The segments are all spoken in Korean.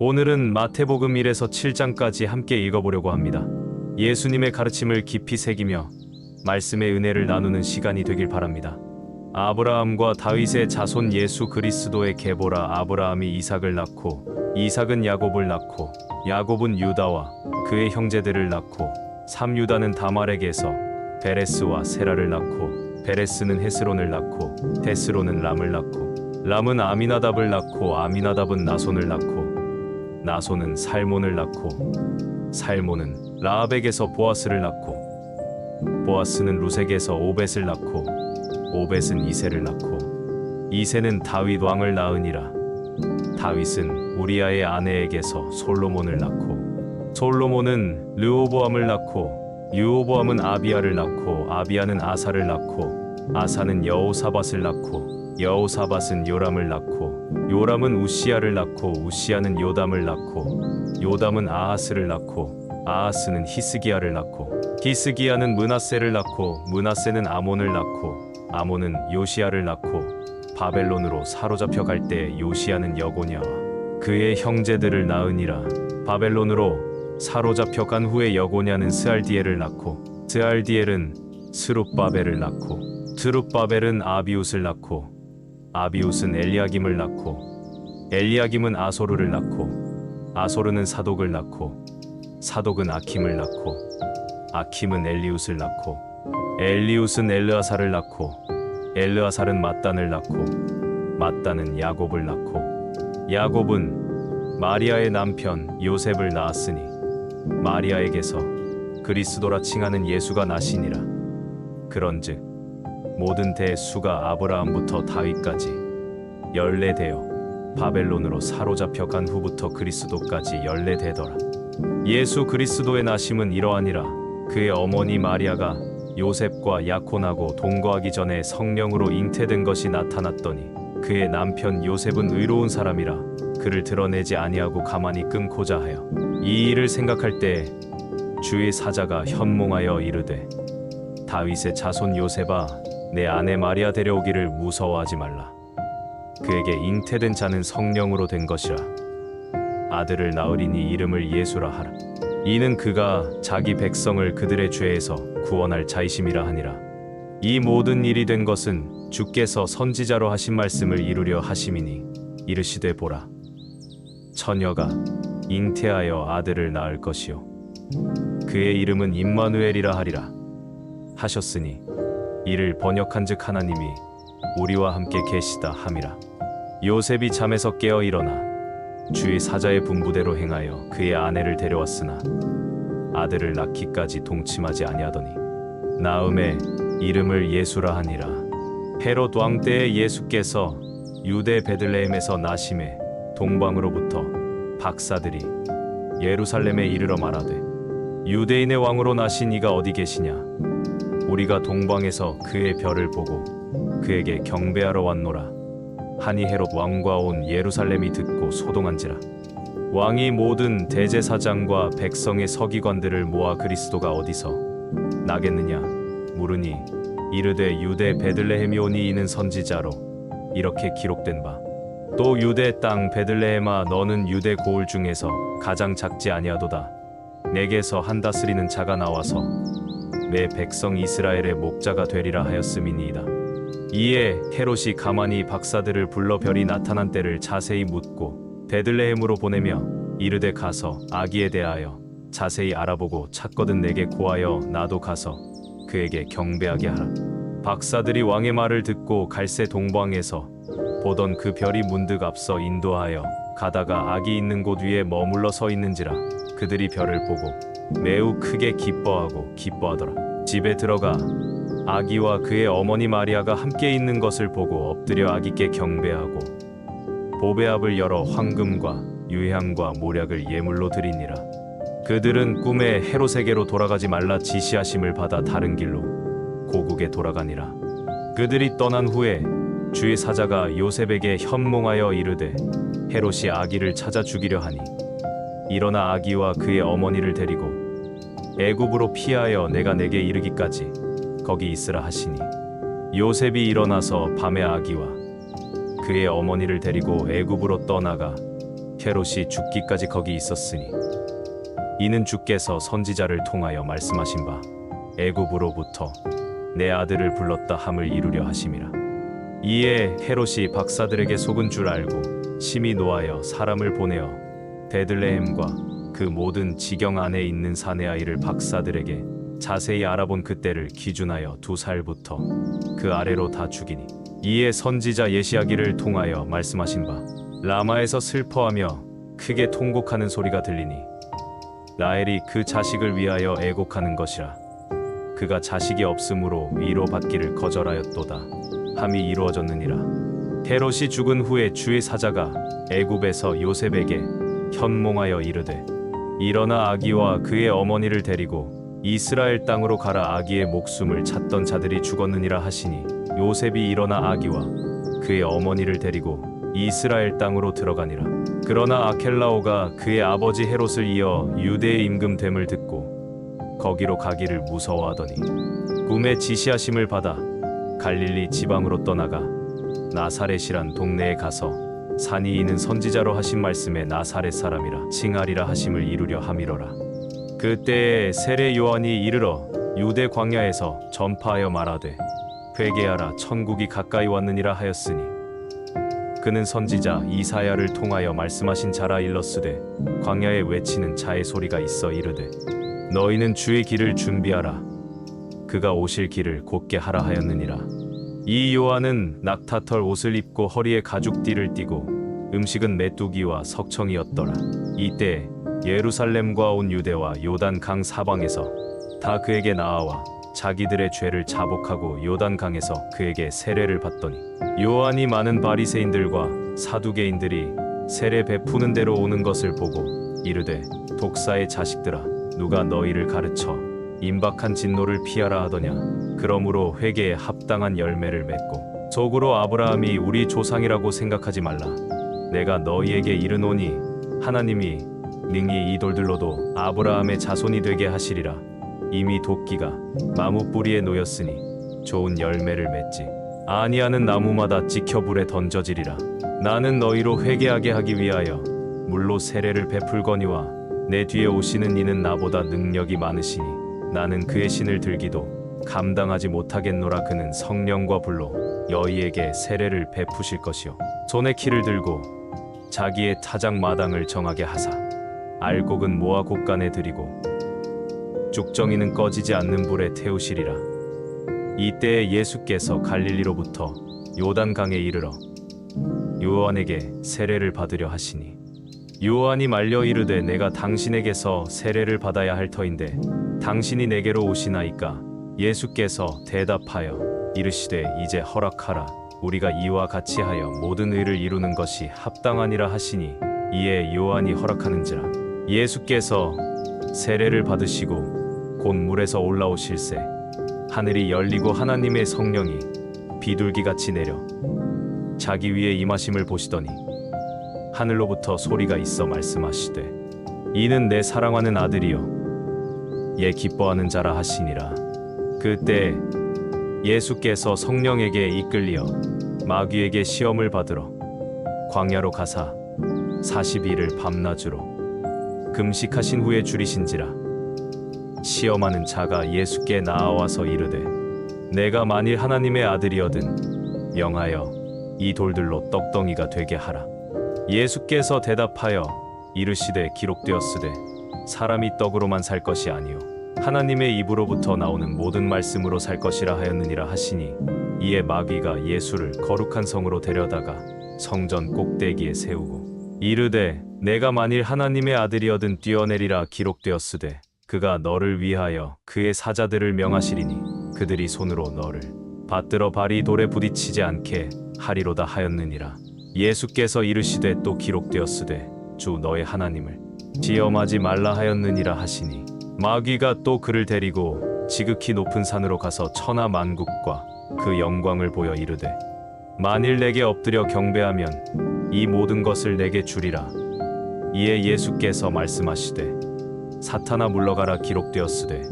오늘은 마태복음 1에서 7장까지 함께 읽어보려고 합니다. 예수님의 가르침을 깊이 새기며 말씀의 은혜를 나누는 시간이 되길 바랍니다. 아브라함과 다윗의 자손 예수 그리스도의 계보라. 아브라함이 이삭을 낳고 이삭은 야곱을 낳고 야곱은 유다와 그의 형제들을 낳고 삼유다는 다말에게서 베레스와 세라를 낳고 베레스는 헤스론을 낳고 헤스론은 람을 낳고 람은 아미나답을 낳고 아미나답은 나손을 낳고 나손은 살몬을 낳고 살몬은 라합에게서 보아스를 낳고 보아스는 루색에서 오벳을 낳고 오벳은 이새를 낳고 이새는 다윗 왕을 낳으니라. 다윗은 우리아의 아내에게서 솔로몬을 낳고 솔로몬은 르호보암을 낳고 르호보암은 아비야를 낳고 아비야는 아사를 낳고 아사는 여호사밧을 낳고 여호사밧은 요람을 낳고 요람은 우시야를 낳고 우시야는 요담을 낳고 요담은 아하스를 낳고 아하스는 히스기야를 낳고 히스기야는 므낫세를 낳고 므낫세는 아몬을 낳고 아몬은 요시야를 낳고 바벨론으로 사로잡혀 갈 때 요시야는 여고냐와 그의 형제들을 낳으니라. 바벨론으로 사로잡혀 간 후에 여고냐는 스알디엘을 낳고 스알디엘은 스룹바벨을 낳고 스룹바벨은 아비웃을 낳고 아비웃은 엘리야김을 낳고 엘리야김은 아소르를 낳고 아소르는 사독을 낳고 사독은 아킴을 낳고 아킴은 엘리웃을 낳고 엘리웃은 엘르아살을 낳고 엘르아살은 mat단을 낳고 mat단은 야곱을 낳고 야곱은 마리아의 남편 요셉을 낳았으니 마리아에게서 그리스도라 칭하는 예수가 나시니라. 그런즉 모든 대수가 아브라함부터 다윗까지 연례되어 바벨론으로 사로잡혀 간 후부터 그리스도까지 연례되더라. 예수 그리스도의 나심은 이러하니라. 그의 어머니 마리아가 요셉과 약혼하고 동거하기 전에 성령으로 잉태된 것이 나타났더니 그의 남편 요셉은 의로운 사람이라 그를 드러내지 아니하고 가만히 끊고자 하여 이 일을 생각할 때 주의 사자가 현몽하여 이르되 다윗의 자손 요셉아 내 아내 마리아 데려오기를 무서워하지 말라. 그에게 잉태된 자는 성령으로 된 것이라. 아들을 낳으리니 이름을 예수라 하라. 이는 그가 자기 백성을 그들의 죄에서 구원할 자이심이라 하니라. 이 모든 일이 된 것은 주께서 선지자로 하신 말씀을 이루려 하심이니 이르시되 보라 처녀가 잉태하여 아들을 낳을 것이요 그의 이름은 임마누엘이라 하리라 하셨으니 이를 번역한즉 하나님이 우리와 함께 계시다 함이라. 요셉이 잠에서 깨어 일어나 주의 사자의 분부대로 행하여 그의 아내를 데려왔으나 아들을 낳기까지 동침하지 아니하더니 나음에 이름을 예수라 하니라. 헤롯 왕 때에 예수께서 유대 베들레헴에서 나심에 동방으로부터 박사들이 예루살렘에 이르러 말하되 유대인의 왕으로 나신 이가 어디 계시냐. 우리가 동방에서 그의 별을 보고 그에게 경배하러 왔노라. 하니 헤롯 왕과 온 예루살렘이 듣고 소동한지라. 왕이 모든 대제사장과 백성의 서기관들을 모아 그리스도가 어디서 나겠느냐 물으니 이르되 유대 베들레헴이 오니 이는 선지자로 이렇게 기록된 바 또 유대 땅 베들레헴아 너는 유대 고을 중에서 가장 작지 아니하도다. 내게서 한 다스리는 자가 나와서 내 백성 이스라엘의 목자가 되리라 하였음이니이다. 이에 헤롯이 가만히 박사들을 불러 별이 나타난 때를 자세히 묻고 베들레헴으로 보내며 이르되 가서 아기에 대하여 자세히 알아보고 찾거든 내게 고하여 나도 가서 그에게 경배하게 하라. 박사들이 왕의 말을 듣고 갈새 동방에서 보던 그 별이 문득 앞서 인도하여 가다가 아기 있는 곳 위에 머물러 서 있는지라. 그들이 별을 보고 매우 크게 기뻐하더라. 집에 들어가 아기와 그의 어머니 마리아가 함께 있는 것을 보고 엎드려 아기께 경배하고 보배압을 열어 황금과 유향과 모략을 예물로 드리니라. 그들은 꿈에 헤롯에게로 돌아가지 말라 지시하심을 받아 다른 길로 고국에 돌아가니라. 그들이 떠난 후에 주의 사자가 요셉에게 현몽하여 이르되 헤롯이 아기를 찾아 죽이려 하니 일어나 아기와 그의 어머니를 데리고 애굽으로 피하여 내가 내게 이르기까지 거기 있으라 하시니 요셉이 일어나서 밤에 아기와 그의 어머니를 데리고 애굽으로 떠나가 헤롯이 죽기까지 거기 있었으니 이는 주께서 선지자를 통하여 말씀하신 바 애굽으로부터 내 아들을 불렀다 함을 이루려 하심이라. 이에 헤롯이 박사들에게 속은 줄 알고 심히 노하여 사람을 보내어 베들레헴과 그 모든 지경 안에 있는 사내 아이를 박사들에게 자세히 알아본 그때를 기준하여 2살부터 그 아래로 다 죽이니, 이에 선지자 예시야기를 통하여 말씀하신 바 라마에서 슬퍼하며 크게 통곡하는 소리가 들리니 라헬이 그 자식을 위하여 애곡하는 것이라. 그가 자식이 없으므로 위로받기를 거절하였도다 함이 이루어졌느니라. 헤롯이 죽은 후에 주의 사자가 애굽에서 요셉에게 현몽하여 이르되 일어나 아기와 그의 어머니를 데리고 이스라엘 땅으로 가라. 아기의 목숨을 찾던 자들이 죽었느니라 하시니 요셉이 일어나 아기와 그의 어머니를 데리고 이스라엘 땅으로 들어가니라. 그러나 아켈라오가 그의 아버지 헤롯을 이어 유대에 임금됨을 듣고 거기로 가기를 무서워하더니 꿈에 지시하심을 받아 갈릴리 지방으로 떠나가 나사렛이란 동네에 가서 산이 이는 선지자로 하신 말씀에 나사렛 사람이라 칭하리라 하심을 이루려 함이로라. 그때에 세례 요한이 이르러 유대 광야에서 전파하여 말하되 회개하라 천국이 가까이 왔느니라 하였으니 그는 선지자 이사야를 통하여 말씀하신 자라. 일러스되 광야에 외치는 자의 소리가 있어 이르되 너희는 주의 길을 준비하라. 그가 오실 길을 곧게 하라 하였느니라. 이 요한은 낙타털 옷을 입고 허리에 가죽띠를 띠고 음식은 메뚜기와 석청이었더라. 이때 예루살렘과 온 유대와 요단 강 사방에서 다 그에게 나아와 자기들의 죄를 자복하고 요단 강에서 그에게 세례를 받더니 요한이 많은 바리새인들과 사두개인들이 세례 베푸는 대로 오는 것을 보고 이르되 독사의 자식들아 누가 너희를 가르쳐 임박한 진노를 피하라 하더냐. 그러므로 회개에 합당한 열매를 맺고 속으로 아브라함이 우리 조상이라고 생각하지 말라. 내가 너희에게 이르노니 하나님이 능히 이 돌들로도 아브라함의 자손이 되게 하시리라. 이미 도끼가 나무 뿌리에 놓였으니 좋은 열매를 맺지 아니하는 나무마다 찍혀 불에 던져지리라. 나는 너희로 회개하게 하기 위하여 물로 세례를 베풀거니와 내 뒤에 오시는 이는 나보다 능력이 많으시니 나는 그의 신을 들기도 감당하지 못하겠노라. 그는 성령과 불로 너희에게 세례를 베푸실 것이요 손에 키를 들고 자기의 타작 마당을 정하게 하사 알곡은 모아 곳간에 들이고 죽정이는 꺼지지 않는 불에 태우시리라. 이때에 예수께서 갈릴리로부터 요단강에 이르러 요한에게 세례를 받으려 하시니 요한이 말려 이르되 내가 당신에게서 세례를 받아야 할 터인데 당신이 내게로 오시나이까. 예수께서 대답하여 이르시되 이제 허락하라. 우리가 이와 같이 하여 모든 의를 이루는 것이 합당하니라 하시니 이에 요한이 허락하는지라. 예수께서 세례를 받으시고 곧 물에서 올라오실새 하늘이 열리고 하나님의 성령이 비둘기같이 내려 자기 위에 임하심을 보시더니 하늘로부터 소리가 있어 말씀하시되 이는 내 사랑하는 아들이요 얘 기뻐하는 자라 하시니라. 그때 예수께서 성령에게 이끌리어 마귀에게 시험을 받으러 광야로 가사 40일을 밤낮으로 금식하신 후에 줄이신지라. 시험하는 자가 예수께 나아와서 이르되 내가 만일 하나님의 아들이거든 명하여 이 돌들로 떡덩이가 되게 하라. 예수께서 대답하여 이르시되 기록되었으되 사람이 떡으로만 살 것이 아니요 하나님의 입으로부터 나오는 모든 말씀으로 살 것이라 하였느니라 하시니 이에 마귀가 예수를 거룩한 성으로 데려다가 성전 꼭대기에 세우고 이르되 내가 만일 하나님의 아들이거든 뛰어내리라. 기록되었으되 그가 너를 위하여 그의 사자들을 명하시리니 그들이 손으로 너를 받들어 발이 돌에 부딪히지 않게 하리로다 하였느니라. 예수께서 이르시되 또 기록되었으되 주 너의 하나님을 시험하지 말라 하였느니라 하시니 마귀가 또 그를 데리고 지극히 높은 산으로 가서 천하 만국과 그 영광을 보여 이르되 만일 내게 엎드려 경배하면 이 모든 것을 내게 주리라. 이에 예수께서 말씀하시되 사탄아 물러가라. 기록되었으되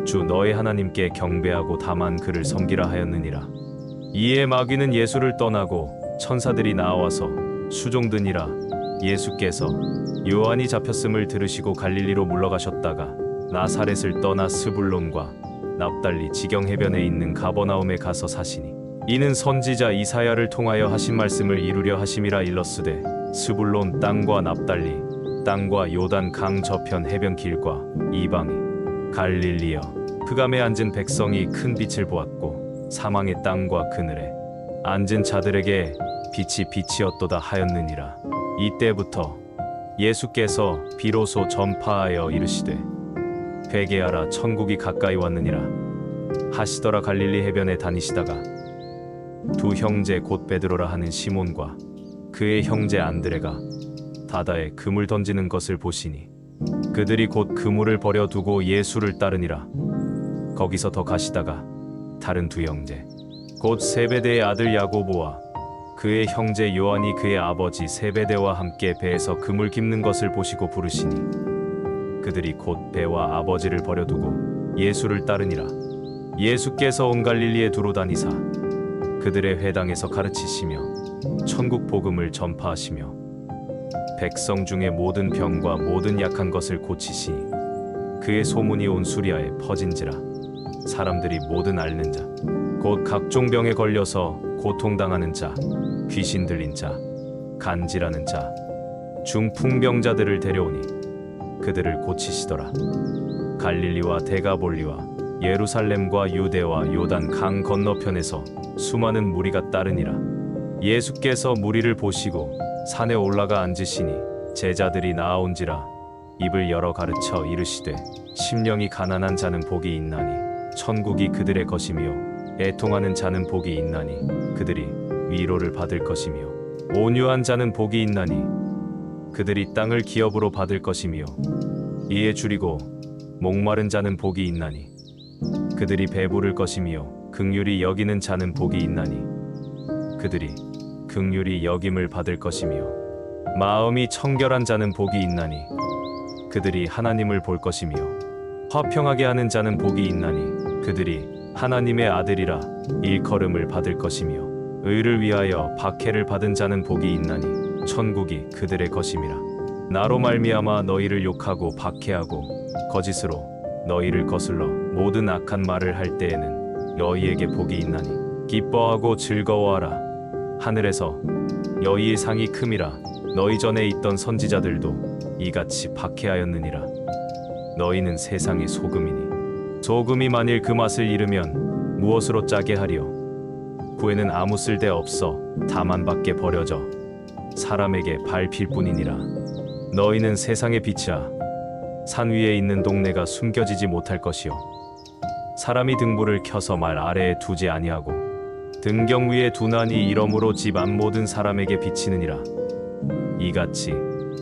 주 너의 하나님께 경배하고 다만 그를 섬기라 하였느니라. 이에 마귀는 예수를 떠나고 천사들이 나와서 수종드니라. 예수께서 요한이 잡혔음을 들으시고 갈릴리로 물러가셨다가 나사렛을 떠나 스불론과 납달리 지경 해변에 있는 가버나움에 가서 사시니 이는 선지자 이사야를 통하여 하신 말씀을 이루려 하심이라. 일러스되 스불론 땅과 납달리 땅과 요단 강 저편 해변 길과 이방이 갈릴리여 흑암에 앉은 백성이 큰 빛을 보았고 사망의 땅과 그늘에 앉은 자들에게 빛이 빛이었도다 하였느니라. 이때부터 예수께서 비로소 전파하여 이르시되 회개하라 천국이 가까이 왔느니라 하시더라. 갈릴리 해변에 다니시다가 두 형제 곧 베드로라 하는 시몬과 그의 형제 안드레가 바다에 그물 던지는 것을 보시니 그들이 곧 그물을 버려 두고 예수를 따르니라. 거기서 더 가시다가 다른 두 형제 곧 세베대의 아들 야고보와 그의 형제 요한이 그의 아버지 세베대와 함께 배에서 그물 깁는 것을 보시고 부르시니 그들이 곧 배와 아버지를 버려두고 예수를 따르니라. 예수께서 온 갈릴리에 두루 다니사 그들의 회당에서 가르치시며 천국 복음을 전파하시며 백성 중에 모든 병과 모든 약한 것을 고치시니 그의 소문이 온 수리아에 퍼진지라. 사람들이 모든 앓는 자 곧 각종 병에 걸려서 고통당하는 자 귀신 들린 자 간질하는 자 중풍병자들을 데려오니 그들을 고치시더라. 갈릴리와 데가볼리와 예루살렘과 유대와 요단 강 건너편에서 수많은 무리가 따르니라. 예수께서 무리를 보시고 산에 올라가 앉으시니 제자들이 나아온지라. 입을 열어 가르쳐 이르시되 심령이 가난한 자는 복이 있나니 천국이 그들의 것이며 애통하는 자는 복이 있나니 그들이 위로를 받을 것이며 온유한 자는 복이 있나니 그들이 땅을 기업으로 받을 것이며 이에 줄이고 목마른 자는 복이 있나니 그들이 배부를 것이며 긍휼히 여기는 자는 복이 있나니 그들이 긍휼히 여김을 받을 것이며 마음이 청결한 자는 복이 있나니 그들이 하나님을 볼 것이며 화평하게 하는 자는 복이 있나니 그들이 하나님의 아들이라 일컬음을 받을 것이며 의를 위하여 박해를 받은 자는 복이 있나니 천국이 그들의 것임이라. 나로 말미암아 너희를 욕하고 박해하고 거짓으로 너희를 거슬러 모든 악한 말을 할 때에는 너희에게 복이 있나니 기뻐하고 즐거워하라. 하늘에서 너희의 상이 큼이라. 너희 전에 있던 선지자들도 이같이 박해하였느니라. 너희는 세상의 소금이니 소금이 만일 그 맛을 잃으면 무엇으로 짜게 하리요? 후에는 아무 쓸데 없어 다만 밖에 버려져 사람에게 밟힐 뿐이니라. 너희는 세상의 빛이라. 산 위에 있는 동네가 숨겨지지 못할 것이요 사람이 등불을 켜서 말 아래에 두지 아니하고 등경 위에 두나니 이러므로 집 안 모든 사람에게 비치느니라. 이같이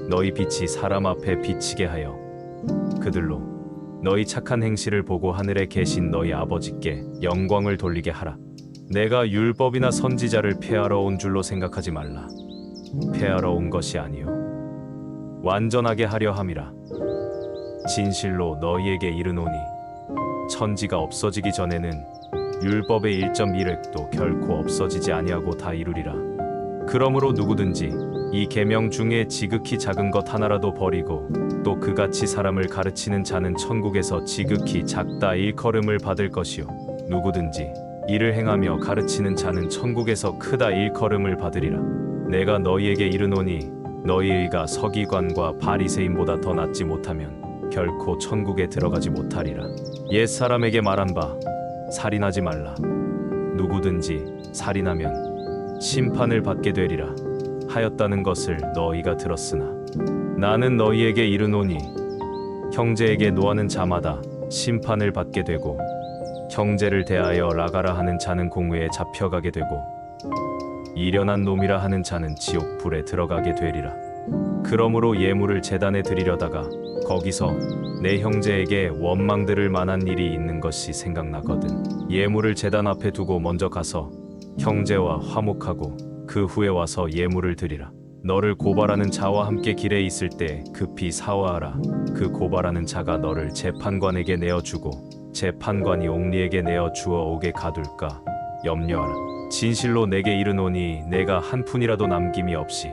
너희 빛이 사람 앞에 비치게 하여 그들로 너희 착한 행실을 보고 하늘에 계신 너희 아버지께 영광을 돌리게 하라. 내가 율법이나 선지자를 폐하러 온 줄로 생각하지 말라. 폐하러 온 것이 아니요 완전하게 하려 함이라. 진실로 너희에게 이르노니 천지가 없어지기 전에는 율법의 1.1획도 결코 없어지지 아니하고 다 이루리라. 그러므로 누구든지 이 계명 중에 지극히 작은 것 하나라도 버리고 또 그같이 사람을 가르치는 자는 천국에서 지극히 작다 일컬음을 받을 것이요 누구든지 이를 행하며 가르치는 자는 천국에서 크다 일컬음을 받으리라. 내가 너희에게 이르노니 너희의가 서기관과 바리새인보다 더 낫지 못하면 결코 천국에 들어가지 못하리라. 옛 사람에게 말한 바 살인하지 말라. 누구든지 살인하면 심판을 받게 되리라 하였다는 것을 너희가 들었으나 나는 너희에게 이르노니 형제에게 노하는 자마다 심판을 받게 되고 형제를 대하여 라가라 하는 자는 공회에 잡혀가게 되고 이련한 놈이라 하는 자는 지옥 불에 들어가게 되리라. 그러므로 예물을 제단에 드리려다가 거기서 내 형제에게 원망 들을 만한 일이 있는 것이 생각나거든 예물을 제단 앞에 두고 먼저 가서 형제와 화목하고 그 후에 와서 예물을 드리라. 너를 고발하는 자와 함께 길에 있을 때 급히 사화하라. 그 고발하는 자가 너를 재판관에게 내어주고 재판관이 옥리에게 내어 주어 옥에 가둘까 염려하라. 진실로 내게 이르노니 내가 한 푼이라도 남김이 없이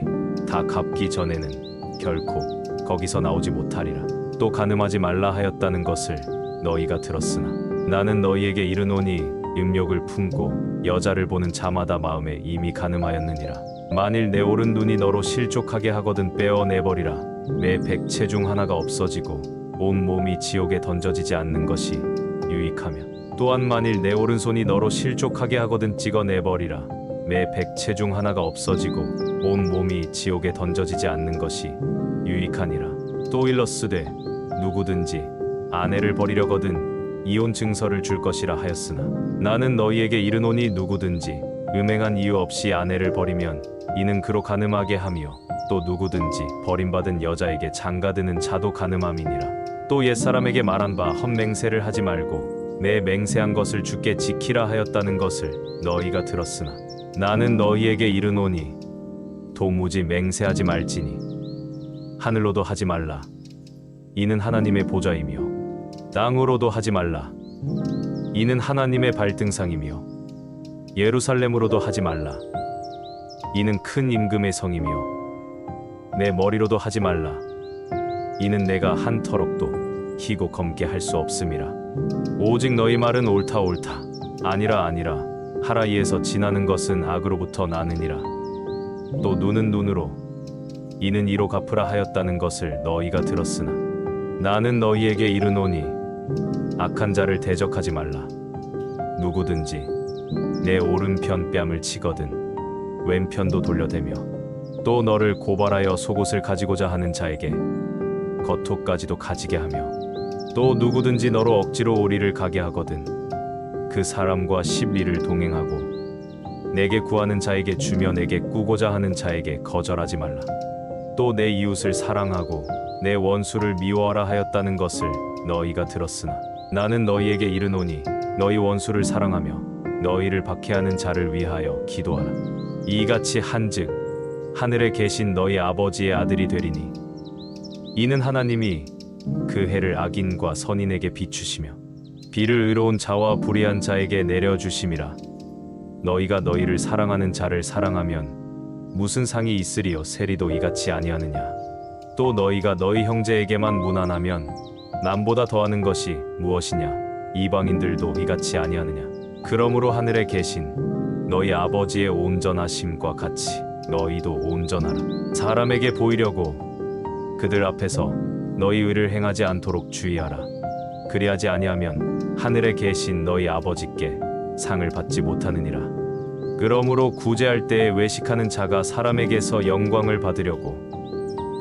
다 갚기 전에는 결코 거기서 나오지 못하리라. 또 간음하지 말라 하였다는 것을 너희가 들었으나 나는 너희에게 이르노니 음욕을 품고 여자를 보는 자마다 마음에 이미 간음하였느니라. 만일 내 오른 눈이 너로 실족하게 하거든 빼어내버리라. 매 백체 중 하나가 없어지고 온 몸이 지옥에 던져지지 않는 것이 유익하며 또한 만일 내 오른손이 너로 실족하게 하거든 찍어내버리라. 매 백체 중 하나가 없어지고 온 몸이 지옥에 던져지지 않는 것이 유익하니라. 또 일렀으되 누구든지 아내를 버리려거든 이혼 증서를 줄 것이라 하였으나 나는 너희에게 이르노니 누구든지 음행한 이유 없이 아내를 버리면 이는 그로 간음하게 하며 또 누구든지 버림받은 여자에게 장가드는 자도 간음함이니라. 또 옛사람에게 말한 바 헛맹세를 하지 말고 내 맹세한 것을 주께 지키라 하였다는 것을 너희가 들었으나 나는 너희에게 이르노니 도무지 맹세하지 말지니 하늘로도 하지 말라. 이는 하나님의 보좌이며 땅으로도 하지 말라. 이는 하나님의 발등상이며 예루살렘으로도 하지 말라. 이는 큰 임금의 성이며 내 머리로도 하지 말라. 이는 내가 한 터럭도 희고 검게 할 수 없음이라. 오직 너희 말은 옳다 옳다 아니라 아니라 하라. 이에서 지나는 것은 악으로부터 나느니라. 또 눈은 눈으로 이는 이로 갚으라 하였다는 것을 너희가 들었으나 나는 너희에게 이르노니 악한 자를 대적하지 말라. 누구든지 내 오른편 뺨을 치거든 왼편도 돌려대며 또 너를 고발하여 속옷을 가지고자 하는 자에게 겉옷까지도 가지게 하며 또 누구든지 너로 억지로 오리를 가게 하거든 그 사람과 10리를 동행하고 내게 구하는 자에게 주며 내게 꾸고자 하는 자에게 거절하지 말라. 또 내 이웃을 사랑하고 내 원수를 미워하라 하였다는 것을 너희가 들었으나 나는 너희에게 이르노니 너희 원수를 사랑하며 너희를 박해하는 자를 위하여 기도하라. 이같이 한즉 하늘에 계신 너희 아버지의 아들이 되리니 이는 하나님이 그 해를 악인과 선인에게 비추시며 비를 의로운 자와 불의한 자에게 내려주심이라. 너희가 너희를 사랑하는 자를 사랑하면 무슨 상이 있으리요. 세리도 이같이 아니하느냐. 또 너희가 너희 형제에게만 무난하면 남보다 더하는 것이 무엇이냐. 이방인들도 이같이 아니하느냐. 그러므로 하늘에 계신 너희 아버지의 온전하심과 같이 너희도 온전하라. 사람에게 보이려고 그들 앞에서 너희 의를 행하지 않도록 주의하라. 그리하지 아니하면 하늘에 계신 너희 아버지께 상을 받지 못하느니라. 그러므로 구제할 때에 외식하는 자가 사람에게서 영광을 받으려고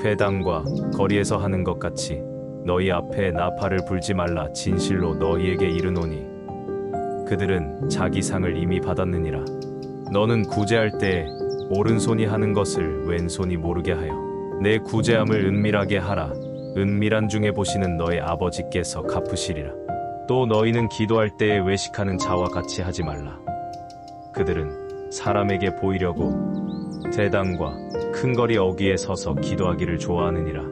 회당과 거리에서 하는 것 같이 너희 앞에 나팔을 불지 말라. 진실로 너희에게 이르노니 그들은 자기 상을 이미 받았느니라. 너는 구제할 때에 오른손이 하는 것을 왼손이 모르게 하여 내 구제함을 은밀하게 하라. 은밀한 중에 보시는 너의 아버지께서 갚으시리라. 또 너희는 기도할 때에 외식하는 자와 같이 하지 말라. 그들은 사람에게 보이려고 대당과 큰 거리 어귀에 서서 기도하기를 좋아하느니라.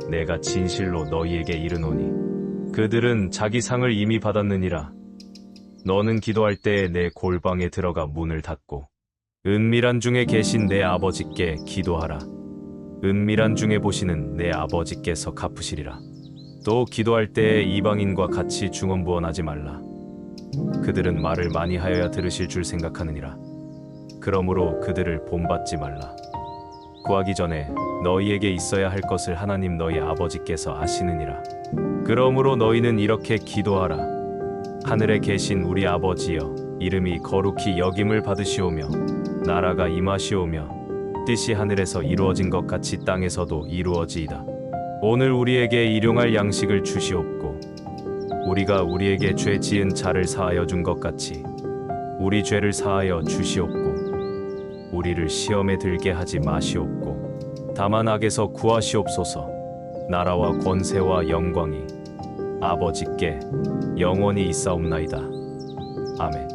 내가 진실로 너희에게 이르노니 그들은 자기 상을 이미 받았느니라. 너는 기도할 때에 내 골방에 들어가 문을 닫고 은밀한 중에 계신 내 아버지께 기도하라. 은밀한 중에 보시는 내 아버지께서 갚으시리라. 또 기도할 때에 이방인과 같이 중언부언하지 말라. 그들은 말을 많이 하여야 들으실 줄 생각하느니라. 그러므로 그들을 본받지 말라. 구하기 전에 너희에게 있어야 할 것을 하나님 너희 아버지께서 아시느니라. 그러므로 너희는 이렇게 기도하라. 하늘에 계신 우리 아버지여, 이름이 거룩히 여김을 받으시오며 나라가 임하시오며 뜻이 하늘에서 이루어진 것 같이 땅에서도 이루어지이다. 오늘 우리에게 일용할 양식을 주시옵고 우리가 우리에게 죄 지은 자를 사하여 준 것 같이 우리 죄를 사하여 주시옵고 우리를 시험에 들게 하지 마시옵고 다만 악에서 구하시옵소서. 나라와 권세와 영광이 아버지께 영원히 있사옵나이다. 아멘.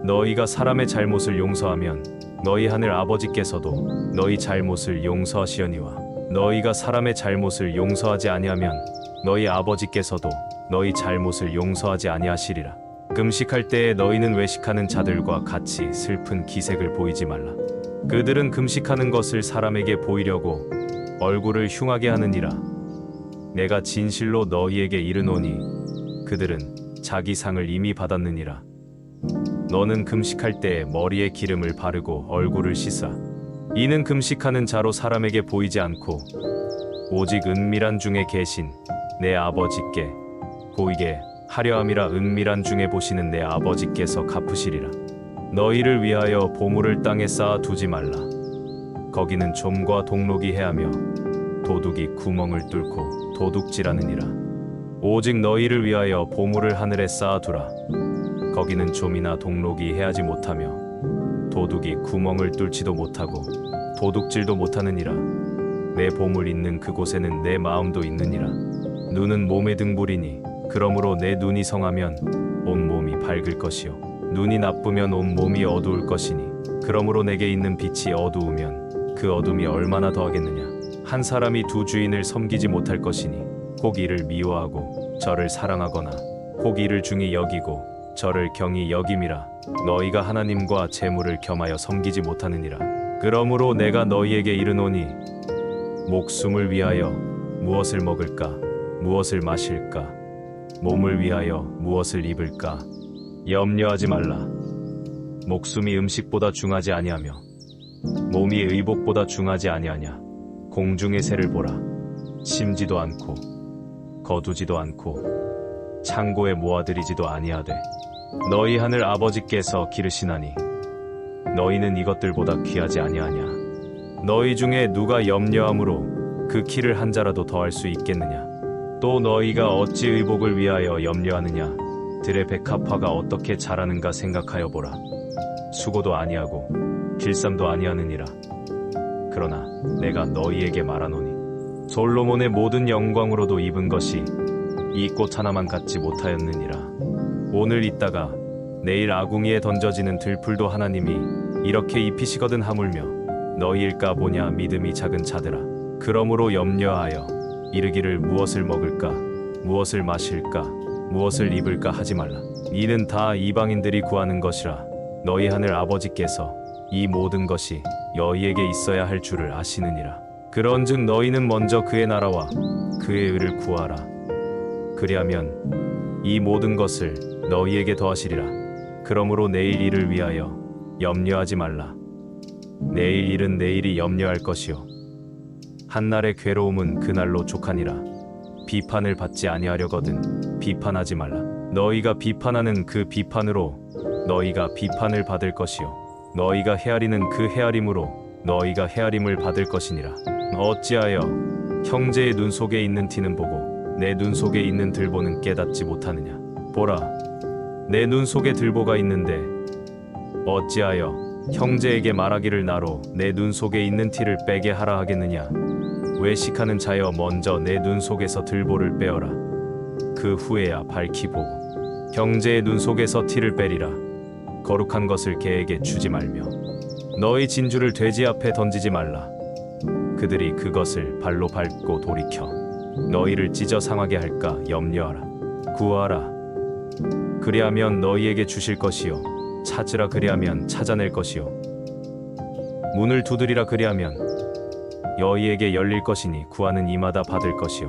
너희가 사람의 잘못을 용서하면 너희 하늘 아버지께서도 너희 잘못을 용서하시려니와 너희가 사람의 잘못을 용서하지 아니하면 너희 아버지께서도 너희 잘못을 용서하지 아니하시리라. 금식할 때에 너희는 외식하는 자들과 같이 슬픈 기색을 보이지 말라. 그들은 금식하는 것을 사람에게 보이려고 얼굴을 흉하게 하느니라. 내가 진실로 너희에게 이르노니 그들은 자기 상을 이미 받았느니라. 너는 금식할 때에 머리에 기름을 바르고 얼굴을 씻어. 이는 금식하는 자로 사람에게 보이지 않고 오직 은밀한 중에 계신 내 아버지께 보이게 하려 함이라. 은밀한 중에 보시는 내 아버지께서 갚으시리라. 너희를 위하여 보물을 땅에 쌓아 두지 말라. 거기는 좀과 동록이 해하며 도둑이 구멍을 뚫고 도둑질하느니라. 오직 너희를 위하여 보물을 하늘에 쌓아두라. 거기는 좀이나 동록이 해하지 못하며 도둑이 구멍을 뚫지도 못하고 도둑질도 못하느니라. 내 보물 있는 그곳에는 내 마음도 있느니라. 눈은 몸의 등불이니 그러므로 내 눈이 성하면 온 몸이 밝을 것이요 눈이 나쁘면 온 몸이 어두울 것이니 그러므로 내게 있는 빛이 어두우면 그 어둠이 얼마나 더하겠느냐. 한 사람이 두 주인을 섬기지 못할 것이니 혹 이를 미워하고 저를 사랑하거나 혹 이를 중히 여기고 저를 경히 여김이라. 너희가 하나님과 재물을 겸하여 섬기지 못하느니라. 그러므로 내가 너희에게 이르노니 목숨을 위하여 무엇을 먹을까 무엇을 마실까 몸을 위하여 무엇을 입을까 염려하지 말라. 목숨이 음식보다 중하지 아니하며 몸이 의복보다 중하지 아니하냐. 공중의 새를 보라. 심지도 않고 거두지도 않고 창고에 모아들이지도 아니하되 너희 하늘 아버지께서 기르시나니 너희는 이것들보다 귀하지 아니하냐. 너희 중에 누가 염려함으로 그 키를 한 자라도 더할 수 있겠느냐. 또 너희가 어찌 의복을 위하여 염려하느냐. 들의 백합화가 어떻게 자라는가 생각하여 보라. 수고도 아니하고 길쌈도 아니하느니라. 그러나 내가 너희에게 말하노니 솔로몬의 모든 영광으로도 입은 것이 이 꽃 하나만 갖지 못하였느니라. 오늘 있다가 내일 아궁이에 던져지는 들풀도 하나님이 이렇게 입히시거든 하물며 너희일까 보냐. 믿음이 작은 자들아. 그러므로 염려하여 이르기를 무엇을 먹을까 무엇을 마실까 무엇을 입을까 하지 말라. 이는 다 이방인들이 구하는 것이라. 너희 하늘 아버지께서 이 모든 것이 너희에게 있어야 할 줄을 아시느니라. 그런즉 너희는 먼저 그의 나라와 그의 의를 구하라. 그리하면 이 모든 것을 너희에게 더하시리라. 그러므로 내일 일을 위하여 염려하지 말라. 내일 일은 내일이 염려할 것이요 한날의 괴로움은 그날로 족하니라. 비판을 받지 아니하려거든 비판하지 말라. 너희가 비판하는 그 비판으로 너희가 비판을 받을 것이요 너희가 헤아리는 그 헤아림으로 너희가 헤아림을 받을 것이니라. 어찌하여 형제의 눈 속에 있는 티는 보고 내 눈 속에 있는 들보는 깨닫지 못하느냐. 보라, 내 눈 속에 들보가 있는데 어찌하여 형제에게 말하기를 나로 내 눈 속에 있는 티를 빼게 하라 하겠느냐. 외식하는 자여 먼저 내 눈 속에서 들보를 빼어라. 그 후에야 밝히 보고 형제의 눈 속에서 티를 빼리라. 거룩한 것을 개에게 주지 말며 너희 진주를 돼지 앞에 던지지 말라. 그들이 그것을 발로 밟고 돌이켜 너희를 찢어 상하게 할까 염려하라. 구하라. 그리하면 너희에게 주실 것이요 찾으라. 그리하면 찾아낼 것이요 문을 두드리라. 그리하면 너희에게 열릴 것이니 구하는 이마다 받을 것이요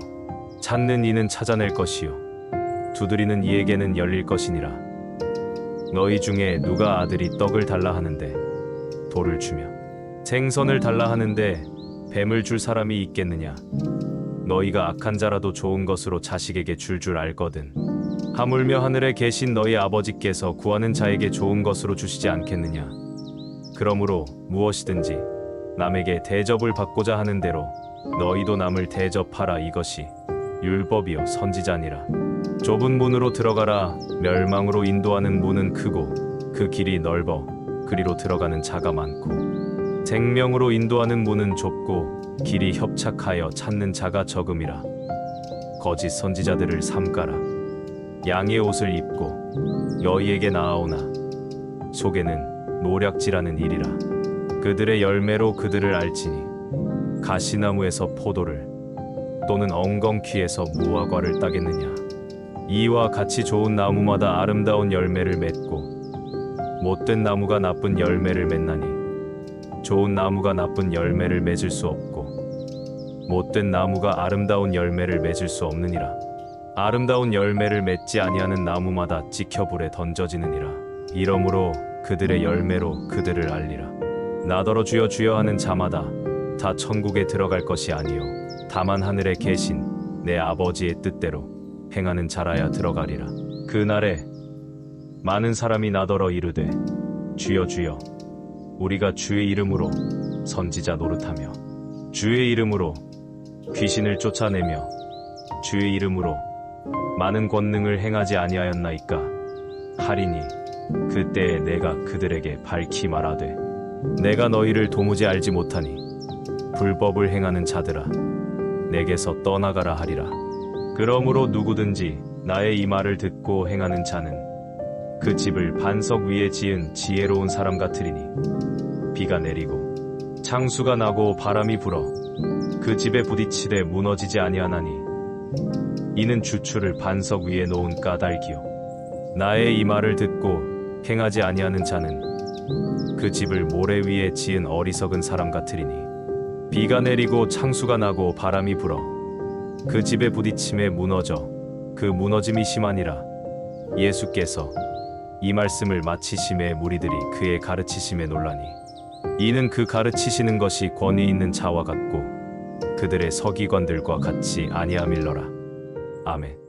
찾는 이는 찾아낼 것이요 두드리는 이에게는 열릴 것이니라. 너희 중에 누가 아들이 떡을 달라 하는데 돌을 주며 생선을 달라 하는데 뱀을 줄 사람이 있겠느냐. 너희가 악한 자라도 좋은 것으로 자식에게 줄 알거든 하물며 하늘에 계신 너희 아버지께서 구하는 자에게 좋은 것으로 주시지 않겠느냐. 그러므로 무엇이든지 남에게 대접을 받고자 하는 대로 너희도 남을 대접하라. 이것이 율법이요 선지자니라. 좁은 문으로 들어가라. 멸망으로 인도하는 문은 크고 그 길이 넓어 그리로 들어가는 자가 많고 생명으로 인도하는 문은 좁고 길이 협착하여 찾는 자가 적음이라. 거짓 선지자들을 삼가라. 양의 옷을 입고 너희에게 나아오나 속에는 노략질하는 일이라. 그들의 열매로 그들을 알지니 가시나무에서 포도를 또는 엉겅퀴에서 무화과를 따겠느냐. 이와 같이 좋은 나무마다 아름다운 열매를 맺고 못된 나무가 나쁜 열매를 맺나니 좋은 나무가 나쁜 열매를 맺을 수 없고 못된 나무가 아름다운 열매를 맺을 수 없느니라. 아름다운 열매를 맺지 아니하는 나무마다 찍혀 불에 던져지느니라. 이러므로 그들의 열매로 그들을 알리라. 나더러 주여 주여 하는 자마다 다 천국에 들어갈 것이 아니요 다만 하늘에 계신 내 아버지의 뜻대로 행하는 자라야 들어가리라. 그날에 많은 사람이 나더러 이르되 주여 주여 우리가 주의 이름으로 선지자 노릇하며 주의 이름으로 귀신을 쫓아내며 주의 이름으로 많은 권능을 행하지 아니하였나이까 하리니 그때에 내가 그들에게 밝히 말하되 내가 너희를 도무지 알지 못하니 불법을 행하는 자들아 내게서 떠나가라 하리라. 그러므로 누구든지 나의 이 말을 듣고 행하는 자는 그 집을 반석 위에 지은 지혜로운 사람 같으리니 비가 내리고 창수가 나고 바람이 불어 그 집에 부딪히되 무너지지 아니하나니 이는 주추를 반석 위에 놓은 까닭이요 나의 이 말을 듣고 행하지 아니하는 자는 그 집을 모래 위에 지은 어리석은 사람 같으리니 비가 내리고 창수가 나고 바람이 불어 그 집에 부딪힘에 무너져 그 무너짐이 심하니라. 예수께서 이 말씀을 마치심에 무리들이 그의 가르치심에 놀라니 이는 그 가르치시는 것이 권위 있는 자와 같고 그들의 서기관들과 같이 아니함일러라. 아멘.